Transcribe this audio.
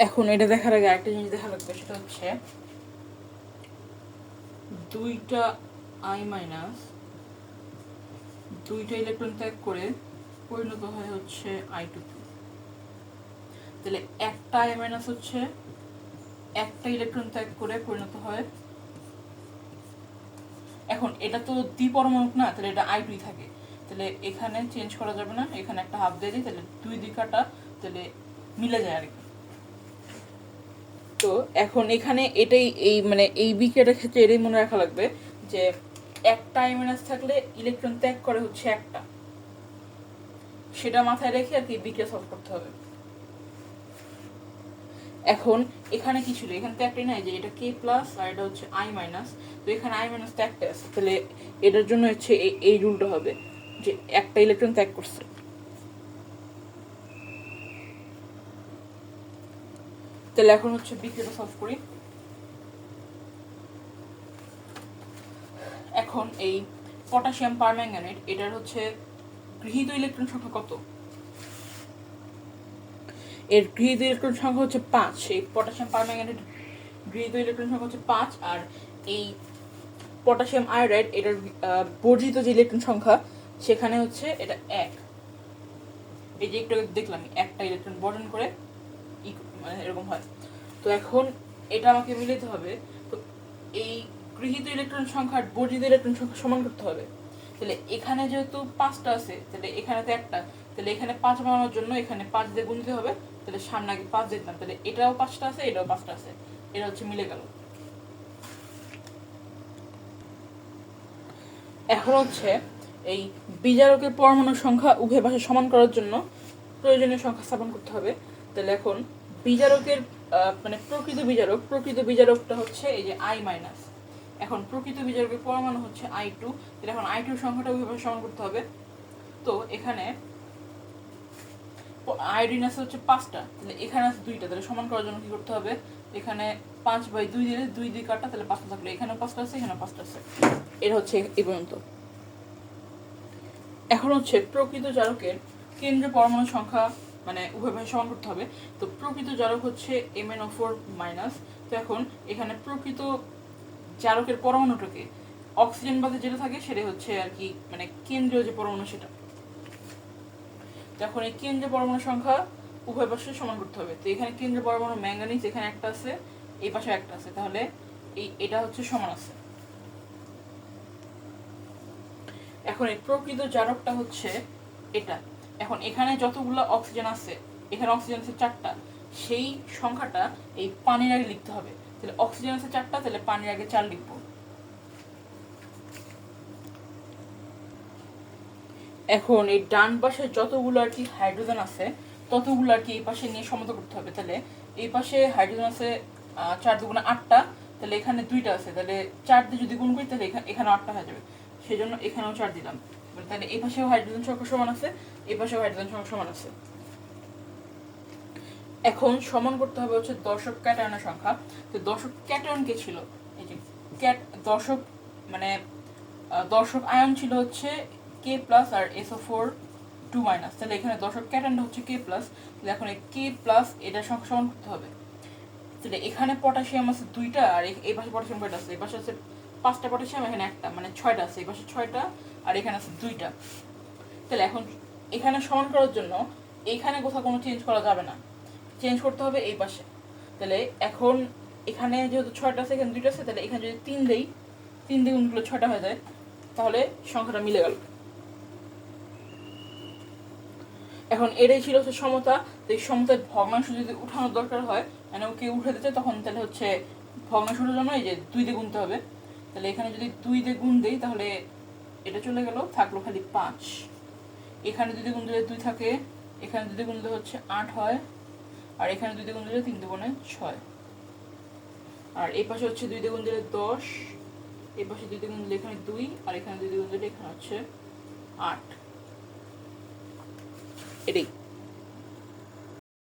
এখন এটা দেখার আগে আরেকটা জিনিস দেখা লাগবে, সেটা হচ্ছে দুইটা আই মাইনাস দুইটা ইলেকট্রন ত্যাগ করে পরিণত হয় হচ্ছে I2, তাহলে একটা আই মাইনাস হচ্ছে একটা ইলেকট্রন ত্যাগ করে পরিণত হয়, এখন এটা তো দ্বিপরমাণুক না, তাহলে এটা I2 থাকে, তাহলে এখানে চেঞ্জ করা যাবে না, এখানে একটা হাফ দিয়ে দিই, তাহলে দুই দুই কাটা, তাহলে মিলে যায় আর কি। তো এখন এখানে এটাই এই মানে এই বিক্রিয়াটার ক্ষেত্রে এটাই মনে রাখা লাগবে যে একটা আই মাইনাস থাকলে ইলেকট্রন ত্যাগ করে হচ্ছে একটা, সেটা মাথায় রেখে আর কি বিক্রিয়া সলভ করতে হবে। এখন এখানে কি ছিল, এখানে তো একটাই নাই, যে এটা কে প্লাস আর এটা হচ্ছে আই মাইনাস, তো এখানে আই মাইনাস তো একটা আছে, তাহলে এটার জন্য হচ্ছে এই রুলটা হবে যে একটা ইলেকট্রন ত্যাগ করছে। তাহলে এখন হচ্ছে বিক্রিয়াটা সলভ করি। এখন এই পটাশিয়াম পারম্যাঙ্গানেট এটার হচ্ছে গৃহীত ইলেকট্রন সংখ্যা কত? এর গৃহীত ইলেকট্রন সংখ্যা হচ্ছে 5। এই পটাশিয়াম পারম্যাঙ্গানেট গৃহীত ইলেকট্রন সংখ্যা হচ্ছে 5, আর এই পটাশিয়াম আয়োডাইড এটার বর্জিত যে ইলেকট্রন সংখ্যা সেখানে হচ্ছে এটা 1। এই যে একটু দেখলাম একটা ইলেকট্রন বর্জন করে মানে এরকম হয়। তো এখন এটা আমাকে মিলাতে হবে, তো এই গৃহীত ইলেকট্রন সংখ্যা আর বর্জিত ইলেকট্রন সংখ্যা সমান করতে হবে। তাহলে এখানে যেহেতু 5টা আছে, তাহলে এখানে তো একটা, তাহলে এখানে 5 বানানোর জন্য এখানে 5 দিয়ে গুণ দিতে হবে, তাহলে সামনে আগে 5 দিতাম, তাহলে এটাও 5টা আছে, এটাও 5টা আছে, এটা হচ্ছে মিলে গেল। এখন হচ্ছে এই বিজারকের পরমাণুর সংখ্যা উভয় পাশে সমান করার জন্য প্রয়োজনীয় সংখ্যা স্থাপন করতে হবে। তাহলে এখন বিজারকের মানে প্রকৃত বিজারকটা হচ্ছে এই যে আই মাইনাস। এখন প্রকৃত বিজারকের পরমাণু হচ্ছে I2, তাহলে এখন I2 সংখ্যাটা উভয় পাশে সমান করতে হবে। তো এখানে আয়োডিন আছে হচ্ছে 5টা, তাহলে এখানে আছে 2টা, তাহলে সমান করার জন্য কি করতে হবে, এখানে 5/2 দিলে 2 2 কাটা, তাহলে 5টা থাকলে এখানেও 5টা আছে, এখানেও 5টা আছে। এটা হচ্ছে এই পর্যন্ত। এখন হচ্ছে প্রকৃত জারকের কেন্দ্রীয় পরমাণু সংখ্যা মানে উভয় পাশে সমান করতে হবে। তো প্রকৃত জারক হচ্ছে MnO4 মাইনাস। তো এখন এখানে প্রকৃত জারকের পরমাণুটাকে অক্সিজেন বাদে যেটা থাকে সেটা হচ্ছে আর কি মানে কেন্দ্রীয় যে পরমাণু সেটা। এখন এই কেন্দ্রীয় পরমাণু সংখ্যা উভয় পাশে সমান করতে হবে। তো এখানে কেন্দ্রীয় পরমাণু ম্যাঙ্গানিজ এখানে একটা আছে, এই পাশে একটা আছে, তাহলে এটা হচ্ছে সমান আছে। এখন এই প্রকৃত জারকটা হচ্ছে এটা। এখন এখানে যতগুলো অক্সিজেন আছে, এখানে অক্সিজেন আছে 4টা, সেই সংখ্যাটা এই পানির আগে লিখতে হবে। তাহলে অক্সিজেন আছে 4টা, তাহলে পানির আগে 4 লিখবো। এখন এই ডান পাশে যতগুলো আর কি হাইড্রোজেন আছে ততগুলো আর কি এই পাশে নিয়ে সমতা করতে হবে। তাহলে এই পাশে হাইড্রোজেন আছে 4 দুগুণে 8টা, তাহলে এখানে 2টা আছে, তাহলে 4 দিয়ে যদি গুণ করি তাহলে এখানে 8টা হয়ে যাবে, সেই জন্য এখানেও 4 দিলাম। তাহলে এই পাশেও হাইড্রোজেন সংখ্যা সমান আছে, এই পাশেও হাইড্রোজেন সংখ্যা সমান আছে। এখন সমান করতে হবে হচ্ছে দর্শক ক্যাটায়নের সংখ্যা। তো দর্শক ক্যাটায়ন কে ছিল, এই যে দর্শক মানে দর্শক আয়ন ছিল হচ্ছে K প্লাস আর SO4 2 মাইনাস, তাহলে এখানে দর্শক ক্যাটায়নটা হচ্ছে K প্লাস, তাহলে এখন এই K প্লাস এটা সংখ্যা সমান করতে হবে। তাহলে এখানে পটাশিয়াম আছে 2টা, আর এই পাশে পটাশিয়াম কয়টা আছে, এই পাশে আছে 5টা পটাশিয়াম, এখানে একটা, মানে 6টা আছে, এই পাশে 6টা, আর এখানে আছে 2টা। তাহলে এখন এখানে সমান করার জন্য এইখানে কোথাও কোনো চেঞ্জ করা যাবে না, চেঞ্জ করতে হবে এই পাশে। তাহলে এখন এখানে যেহেতু 6টা আছে, এখানে 2টা আছে, তাহলে এখানে যদি 3 দেই, 3 দিয়ে গুণগুলো 6টা হয়ে যায়, তাহলে সংখ্যাটা মিলে গেল। এখন এটাই ছিল হচ্ছে সমতা। তো এই সমতার ভগ্নাংশ যদি উঠানোর দরকার হয়, মানে ওকে উঠে দিতে, তখন তাহলে হচ্ছে ভগ্নাংশের জন্য এই যে 2 দিয়ে গুনতে হবে। তাহলে এখানে যদি 2 দিয়ে গুণ দেই তাহলে এটা চলে গেল, থাকলো খালি 5। এখানে 2 দিয়ে গুণ দিলে 2 থাকে, এখানে 2 দিয়ে গুণ দিলে হচ্ছে 8 হয়, আর এখানে 2 দিয়ে গুণ দিলে 3 দুগুণে 6, আর এই পাশে হচ্ছে 2 দিয়ে গুণ দিলে 10, এই পাশে 2 দিয়ে গুণ দিলে এখানে 2, আর এখানে 2 দিয়ে গুণ দিলে এখানে হচ্ছে 8। এটাই।